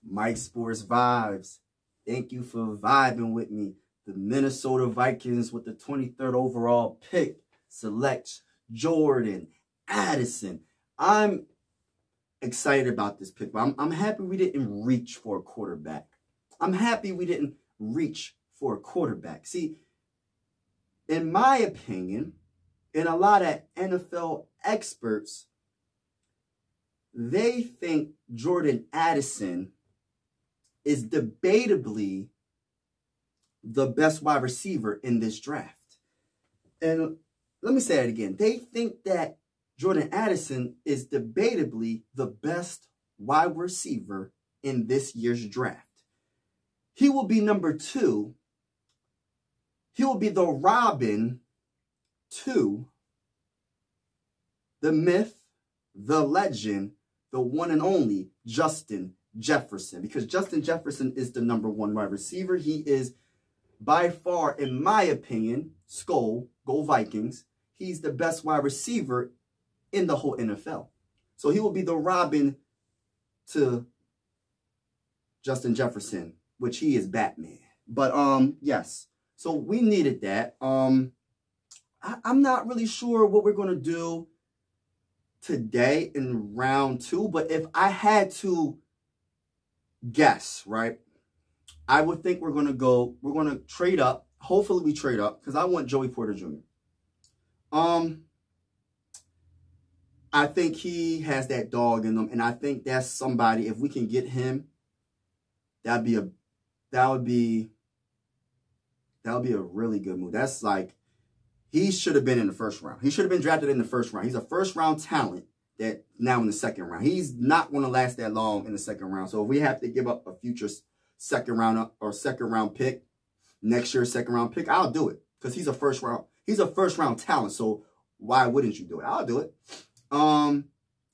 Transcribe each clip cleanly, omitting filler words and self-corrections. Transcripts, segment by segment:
Mike Sports Vibes. Thank you for vibing with me. The Minnesota Vikings with the 23rd overall pick select Jordan Addison. I'm excited about this pick, but I'm happy we didn't reach for a quarterback. I'm happy we didn't reach for a quarterback. See, in my opinion, and a lot of NFL experts, they think Jordan Addison is debatably the best wide receiver in this draft. And let me say that again. They think that Jordan Addison is debatably the best wide receiver in this year's draft. He will be number 2. He will be the Robin to the myth, the legend, the one and only Justin Jefferson. Because Justin Jefferson is the number 1 wide receiver. He is by far, in my opinion, go Vikings. He's the best wide receiver in the whole NFL. So he will be the Robin to Justin Jefferson, which he is Batman. But yes. So we needed that. I'm not really sure what we're going to do today in round 2, but if I had to guess, right, I would think we're going to trade up. Hopefully we trade up because I want Joey Porter Jr. I think he has that dog in him, and I think that's somebody, if we can get him, that would be a really good move. That's like, he should have been in the first round. He should have been drafted in the first round. He's a first-round talent that now in the second round. He's not going to last that long in the second round. So if we have to give up a future second-round pick, next year's second-round pick, I'll do it because he's a first-round talent. So why wouldn't you do it? I'll do it.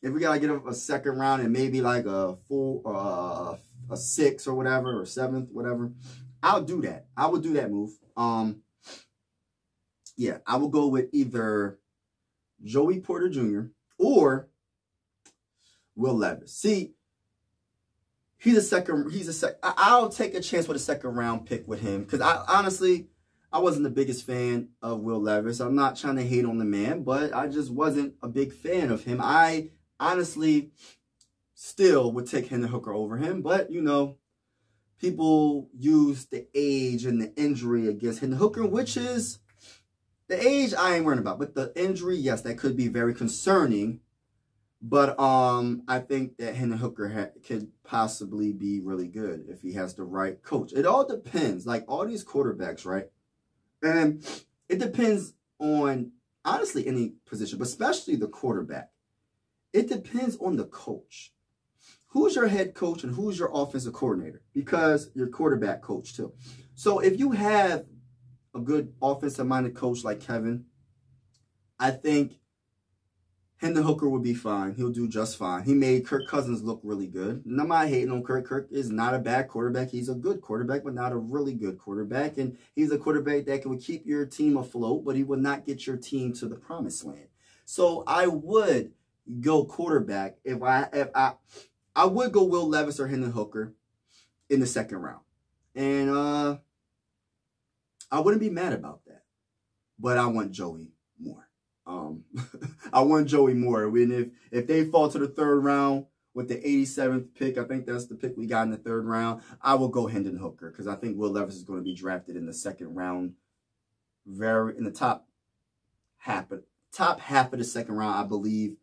If we got to get a second round and maybe like a 6th or whatever, or 7th, whatever, I'll do that. I would do that move. Yeah, I will go with either Joey Porter Jr. or Will Levis. See, I'll take a chance with a second round pick with him because I wasn't the biggest fan of Will Levis. I'm not trying to hate on the man, but I just wasn't a big fan of him. I honestly still would take Hendon Hooker over him, but you know, people use the age and the injury against Hendon Hooker, which is the age I ain't worried about. But the injury, yes, that could be very concerning. But I think that Hendon Hooker could possibly be really good if he has the right coach. It all depends. Like all these quarterbacks, right? And it depends on, honestly, any position, but especially the quarterback. It depends on the coach. Who's your head coach and who's your offensive coordinator? Because your quarterback coach too. So if you have a good offensive-minded coach like Kevin, I think Hendon Hooker would be fine. He'll do just fine. He made Kirk Cousins look really good. And I'm not hating on Kirk. Kirk is not a bad quarterback. He's a good quarterback, but not a really good quarterback. And he's a quarterback that can keep your team afloat, but he will not get your team to the promised land. So I would go quarterback if I would go Will Levis or Hendon Hooker in the second round. And I wouldn't be mad about that. But I want Joey more. I want Joey more. And if they fall to the 3rd round with the 87th pick, I think that's the pick we got in the 3rd round, I will go Hendon Hooker because I think Will Levis is going to be drafted in the 2nd round, in the top half of the 2nd round, I believe.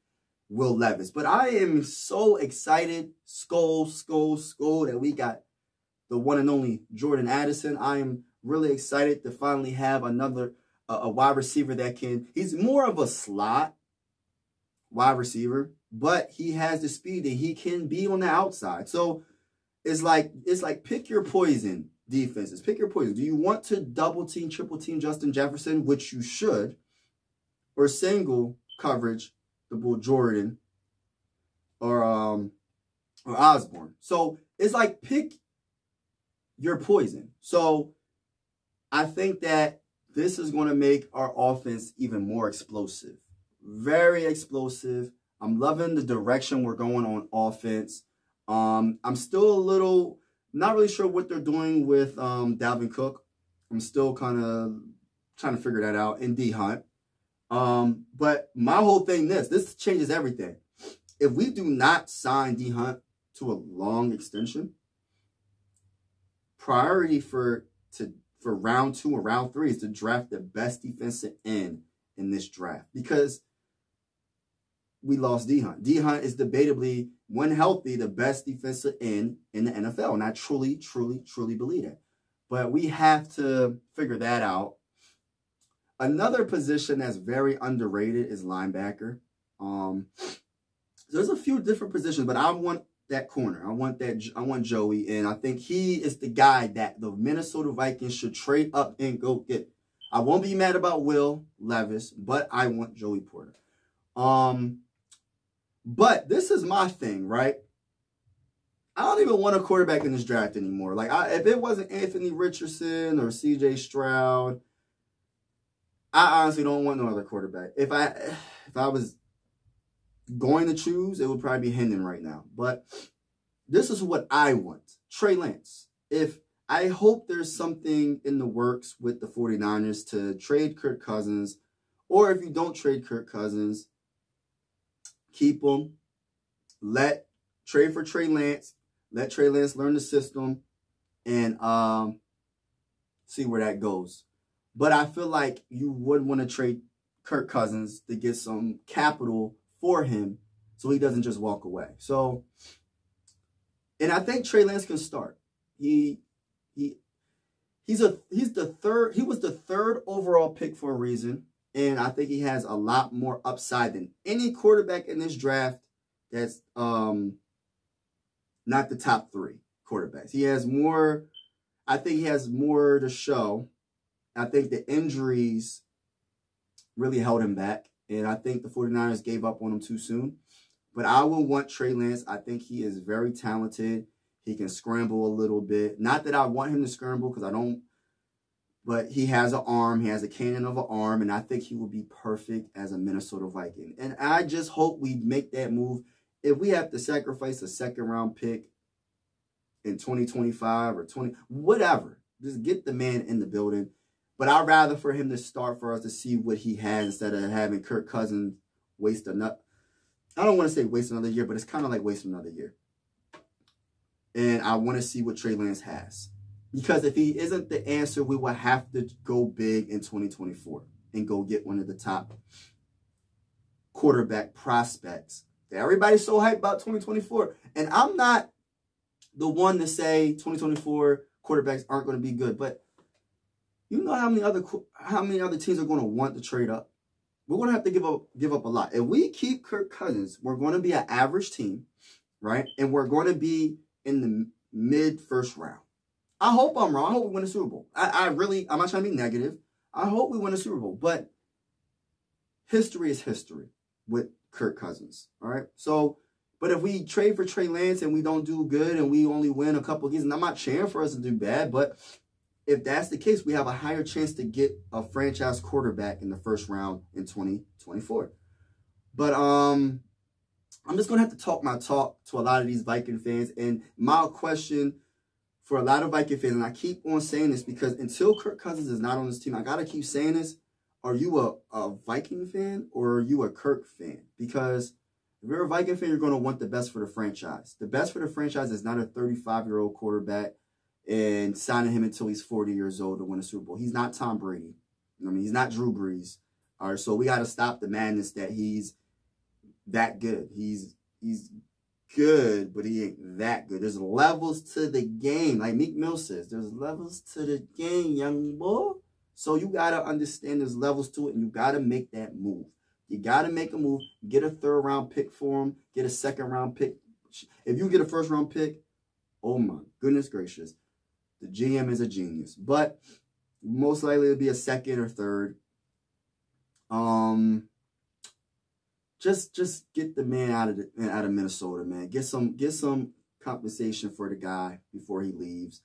Will Levis. But I am so excited, skull, that we got the one and only Jordan Addison. I am really excited to finally have another a wide receiver that he's more of a slot wide receiver, but he has the speed that he can be on the outside. So it's like pick your poison defenses. Pick your poison. Do you want to double team, triple team Justin Jefferson, which you should, or single coverage the Bull Jordan or Osborne? So it's like pick your poison. So I think that this is going to make our offense even more explosive. Very explosive. I'm loving the direction we're going on offense. I'm still not really sure what they're doing with Dalvin Cook. I'm still kind of trying to figure that out. And D Hunt. But my whole thing, this changes everything. If we do not sign D Hunt to a long extension, priority for round 2 or round 3 is to draft the best defensive end in this draft, because we lost D Hunt. D Hunt is debatably, when healthy, the best defensive end in the NFL. And I truly, truly, truly believe that. But we have to figure that out. Another position that's very underrated is linebacker. There's a few different positions, but I want that corner. I want Joey, and I think he is the guy that the Minnesota Vikings should trade up and go get. I won't be mad about Will Levis, but I want Joey Porter. But this is my thing, right? I don't even want a quarterback in this draft anymore. Like, if it wasn't Anthony Richardson or C.J. Stroud, I honestly don't want no other quarterback. If I was going to choose, it would probably be Hendon right now. But this is what I want. Trey Lance. I hope there's something in the works with the 49ers to trade Kirk Cousins, or if you don't trade Kirk Cousins, keep him. Trade for Trey Lance. Let Trey Lance learn the system and see where that goes. But I feel like you would want to trade Kirk Cousins to get some capital for him so he doesn't just walk away. So, and I think Trey Lance can start. He was the third overall pick for a reason, and I think he has a lot more upside than any quarterback in this draft that's not the top 3 quarterbacks. He has more. I think he has more to show. I think the injuries really held him back, and I think the 49ers gave up on him too soon. But I will want Trey Lance. I think he is very talented. He can scramble a little bit. Not that I want him to scramble, because I don't, but he has an arm. He has a cannon of an arm, and I think he will be perfect as a Minnesota Viking. And I just hope we make that move. If we have to sacrifice a second-round pick in 2025 or 20, whatever, just get the man in the building. But I'd rather for him to start, for us to see what he has, instead of having Kirk Cousins waste another. I don't want to say waste another year, but it's kind of like wasting another year. And I want to see what Trey Lance has. Because if he isn't the answer, we will have to go big in 2024 and go get one of the top quarterback prospects. Everybody's so hyped about 2024. And I'm not the one to say 2024 quarterbacks aren't going to be good. But you know how many other teams are going to want to trade up? We're going to have to give up a lot. If we keep Kirk Cousins, we're going to be an average team, right? And we're going to be in the mid-first round. I hope I'm wrong. I hope we win a Super Bowl. I'm not trying to be negative. I hope we win a Super Bowl. But history is history with Kirk Cousins, all right? So, but if we trade for Trey Lance and we don't do good and we only win a couple of games, and I'm not cheering for us to do bad, but if that's the case, we have a higher chance to get a franchise quarterback in the first round in 2024. But I'm just going to have to talk my talk to a lot of these Viking fans. And my question for a lot of Viking fans, and I keep on saying this because until Kirk Cousins is not on this team, I got to keep saying this. Are you a Viking fan or are you a Kirk fan? Because if you're a Viking fan, you're going to want the best for the franchise. The best for the franchise is not a 35-year-old quarterback and signing him until he's 40 years old to win a Super Bowl. He's not Tom Brady. I mean, he's not Drew Brees. All right, so we got to stop the madness that he's that good. He's good, but he ain't that good. There's levels to the game. Like Meek Mill says, there's levels to the game, young boy. So you got to understand there's levels to it, and you got to make that move. You got to make a move. Get a third-round pick for him. Get a second-round pick. If you get a first-round pick, oh, my goodness gracious. The GM is a genius. But most likely it'll be a second or third. Just get the man out of Minnesota, man. Get some compensation for the guy before he leaves.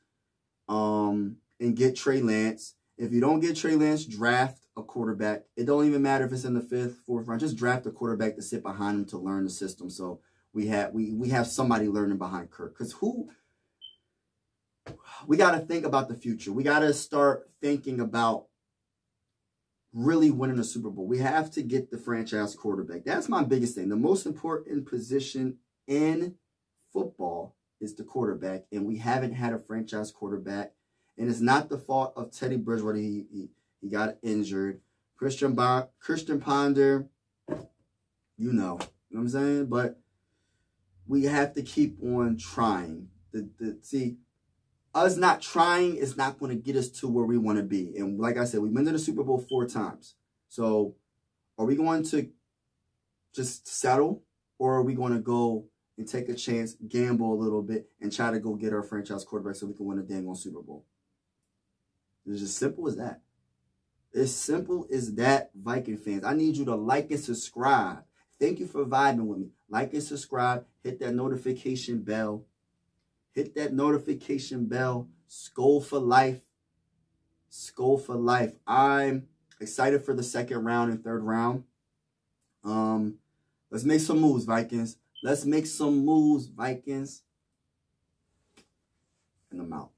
And get Trey Lance. If you don't get Trey Lance, draft a quarterback. It don't even matter if it's in the 5th, 4th round. Just draft a quarterback to sit behind him to learn the system. So we have somebody learning behind Kirk. Because we got to think about the future. We got to start thinking about really winning a Super Bowl. We have to get the franchise quarterback. That's my biggest thing. The most important position in football is the quarterback, and we haven't had a franchise quarterback. And it's not the fault of Teddy Bridgewater. He got injured. Christian Ponder, you know what I'm saying? But we have to keep on trying. See, us not trying is not going to get us to where we want to be. And like I said, we've been to the Super Bowl 4 times. So are we going to just settle, or are we going to go and take a chance, gamble a little bit, and try to go get our franchise quarterback so we can win a dang on Super Bowl? It's as simple as that. As simple as that, Viking fans. I need you to like and subscribe. Thank you for vibing with me. Like and subscribe. Hit that notification bell. Hit that notification bell. Skol for life. Skol for life. I'm excited for the second round and third round. Let's make some moves, Vikings. Let's make some moves, Vikings. And I'm out.